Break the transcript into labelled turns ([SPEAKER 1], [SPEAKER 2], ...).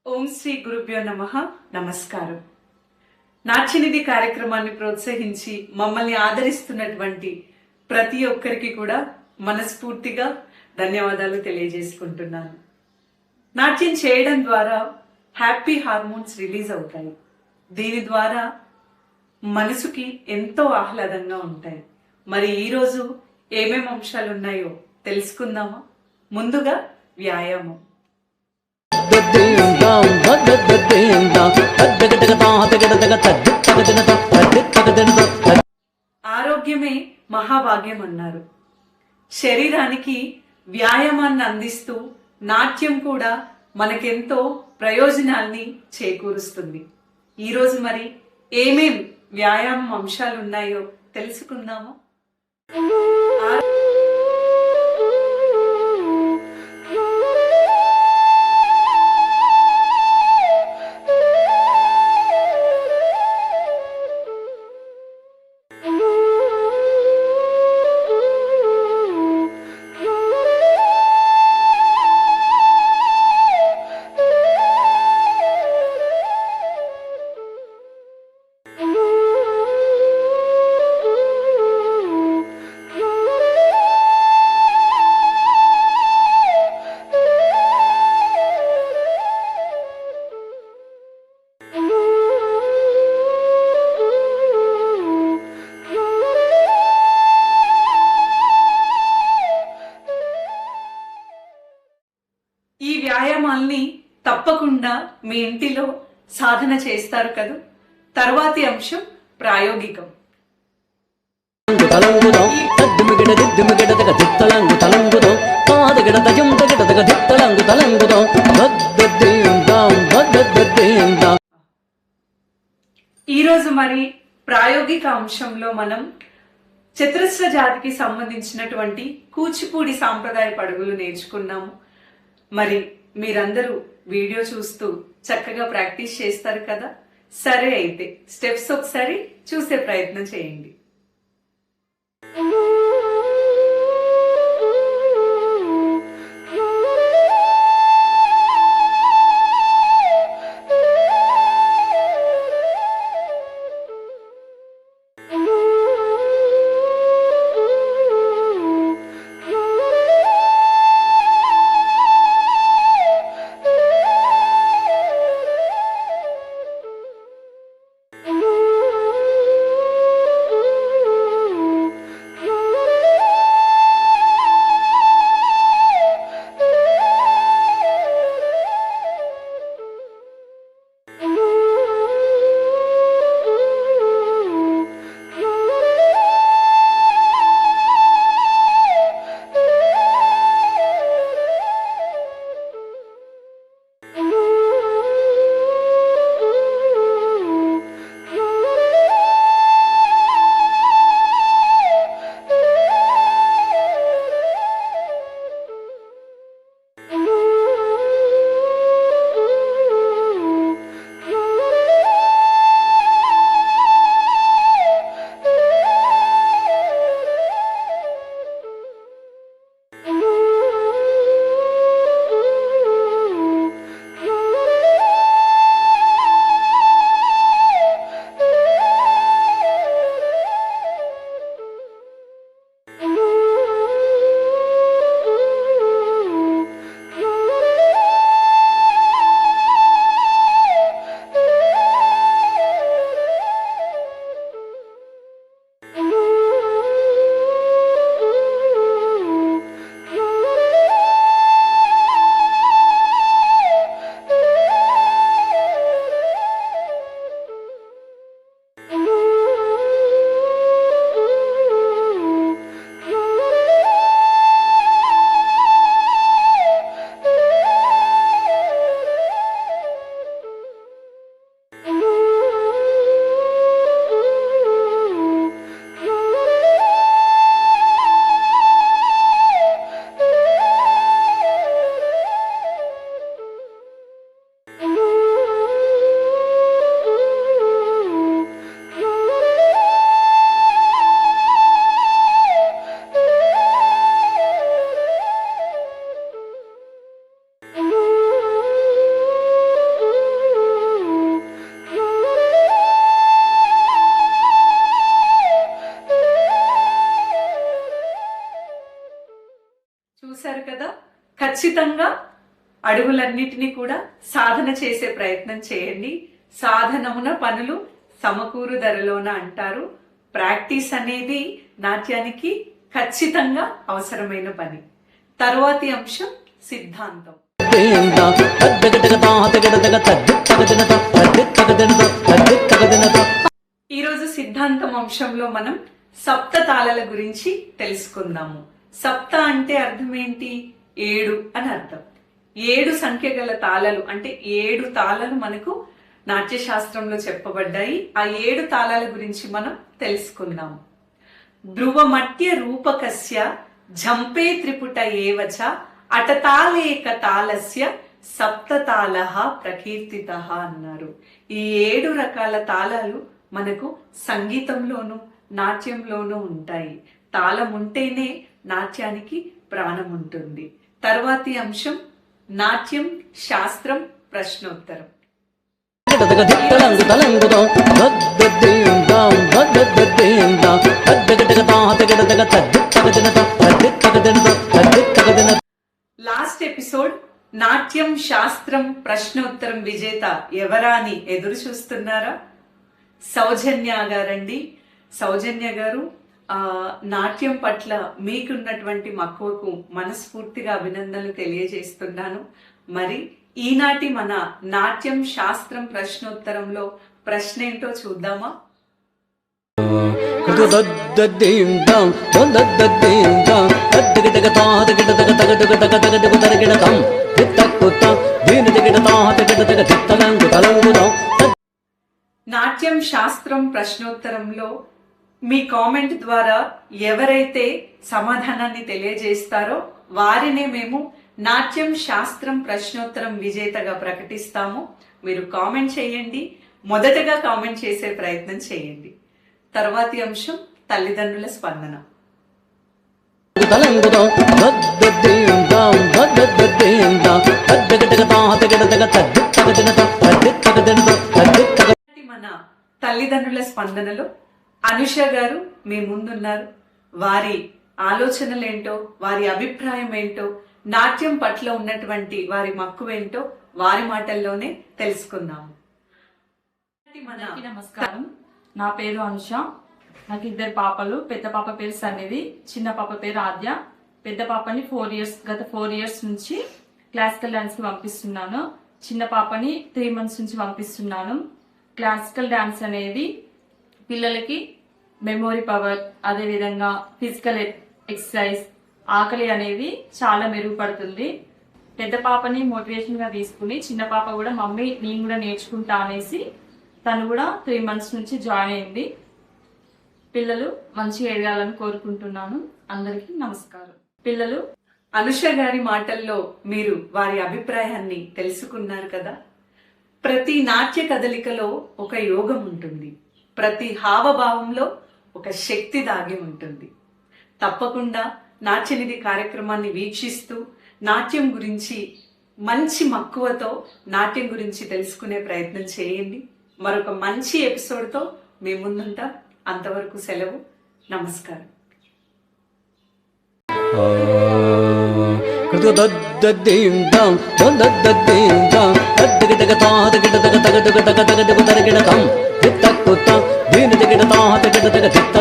[SPEAKER 1] ఓం శ్రీ గురుభ్యో నమః. నమస్కారం. నాట్యనిధి కార్యక్రమాన్ని ప్రోత్సహించి మమ్మల్ని ఆదరిస్తున్నటువంటి ప్రతి ఒక్కరికి కూడా మనస్ఫూర్తిగా ధన్యవాదాలు తెలియజేసుకుంటున్నాను. నాట్యం చేయడం ద్వారా హ్యాపీ హార్మోన్స్ రిలీజ్ అవుతాయి. దీని ద్వారా మనసుకి ఎంతో ఆహ్లాదంగా ఉంటాయి. మరి ఈరోజు ఏమేం అంశాలు ఉన్నాయో తెలుసుకుందామా? ముందుగా వ్యాయామం. ఆరోగ్యమే మహాభాగ్యం అన్నారు. శరీరానికి వ్యాయామాన్ని అందిస్తూ నాట్యం కూడా మనకెంతో ప్రయోజనాల్ని చేకూరుస్తుంది. ఈరోజు మరి ఏమేం వ్యాయామం అంశాలు ఉన్నాయో తెలుసుకుందామా? ఈ వ్యాయామాల్ని తప్పకుండా మీ ఇంటిలో సాధన చేస్తారు కదా. తర్వాతి అంశం ప్రాయోగికం. ఈరోజు మరి ప్రాయోగిక అంశంలో మనం చతురస్ర జాతికి సంబంధించినటువంటి కూచిపూడి సాంప్రదాయ పడుగులు నేర్చుకున్నాము. మరి మీరందరూ వీడియో చూస్తూ చక్కగా ప్రాక్టీస్ చేస్తారు కదా. సరే, అయితే స్టెప్స్ ఒకసారి చూసే ప్రయత్నం చేయండి. ఖచ్చితంగా అడుగులన్నిటినీ కూడా సాధన చేసే ప్రయత్నం చేయండి. సాధనమున పనులు సమకూరు ధరలోన అంటారు. ప్రాక్టీస్ అనేది నాట్యానికి ఖచ్చితంగా అవసరమైన పని. తరువాతి అంశం సిద్ధాంతం. ఈరోజు సిద్ధాంతం అంశంలో మనం సప్త తాళాల గురించి తెలుసుకుందాము. సప్త అంటే అర్థం ఏంటి? 7 అని అర్థం. 7 సంఖ్య గల తాళాలు అంటే 7 తాళాలు మనకు నాట్యశాస్త్రంలో చెప్పబడ్డాయి. ఆ 7 తాళాల గురించి మనం తెలుసుకుందాము. ధ్రువమట్య రూపకస్య జంపే త్రిపుట ఏవచ అటతాళేక తాళస్య సప్తతాళః ప్రకీర్తితః అన్నారు. ఈ 7 రకాల తాళాలు మనకు సంగీతంలోను నాట్యంలోనూ ఉంటాయి. తాళం ఉంటేనే నాట్యానికి ప్రాణం ఉంటుంది. తర్వాతి అంశం నాట్యం, శాస్త్రం, ప్రశ్నోత్తరం. లాస్ట్ ఎపిసోడ్ నాట్యం, శాస్త్రం, ప్రశ్నోత్తరం విజేత ఎవరా అని ఎదురు చూస్తున్నారా? సౌజన్య గారండి. సౌజన్య గారు, నాట్యం పట్ల మీకున్నటువంటి మక్కువకు మనస్ఫూర్తిగా అభినందనలు తెలియజేస్తున్నాను. మరి ఈనాటి మన నాట్యం, శాస్త్రం, ప్రశ్నోత్తరంలో ప్రశ్న ఏంటో చూద్దామా? నాట్యం, శాస్త్రం, ప్రశ్నోత్తరంలో మీ కామెంట్ ద్వారా ఎవరైతే సమాధానాన్ని తెలియజేస్తారో వారినే మేము నాట్యం, శాస్త్రం, ప్రశ్నోత్తరం విజేతగా ప్రకటిస్తాము. మీరు కామెంట్ చేయండి. మొదటగా కామెంట్ చేసే ప్రయత్నం చేయండి. తర్వాతి అంశం తల్లిదండ్రుల స్పందన. మన తల్లిదండ్రుల స్పందనలో అనుష గారు మీ ముందున్నారు. వారి ఆలోచనలేంటో, వారి అభిప్రాయం ఏంటో, నాట్యం పట్ల ఉన్నటువంటి వారి మక్కువేంటో వారి మాటల్లోనే తెలుసుకుందాము.
[SPEAKER 2] నమస్కారం, నా పేరు అనుష. నాకు 2 పాపలు. పెద్ద పాప పేరు సన్నిధి, చిన్న పాప పేరు ఆద్య. పెద్ద పాపని గత 4 ఇయర్స్ నుంచి క్లాసికల్ డాన్స్ కి పంపిస్తున్నాను. చిన్న పాపని 3 months నుంచి పంపిస్తున్నాను. క్లాసికల్ డాన్స్ అనేది పిల్లలకి మెమొరీ పవర్, అదే విధంగా ఫిజికల్ ఎక్సర్సైజ్, ఆకలి అనేది చాలా మెరుగుపడుతుంది. పెద్ద పాపని మోటివేషన్ గా తీసుకుని చిన్న పాప కూడా మమ్మీ నేను కూడా నేర్చుకుంటా అనేసి తను కూడా 3 months నుంచి జాయిన్ అయింది. పిల్లలు మంచిగా ఎదగాలని కోరుకుంటున్నాను. అందరికీ నమస్కారం. పిల్లలు,
[SPEAKER 1] అనుష గారి మాటల్లో మీరు వారి అభిప్రాయాన్ని తెలుసుకున్నారు కదా. ప్రతి నాట్య కదలికలో ఒక యోగం ఉంటుంది. ప్రతి హావభావంలో ఒక శక్తి దాగి ఉంటుంది. తప్పకుండా నాట్యనిధి కార్యక్రమాన్ని వీక్షిస్తూ నాట్యం గురించి మంచి మక్కువతో నాట్యం గురించి తెలుసుకునే ప్రయత్నం చేయండి. మరొక మంచి ఎపిసోడ్తో మీ ముందుంటా. అంతవరకు సెలవు. నమస్కారం.
[SPEAKER 3] దీని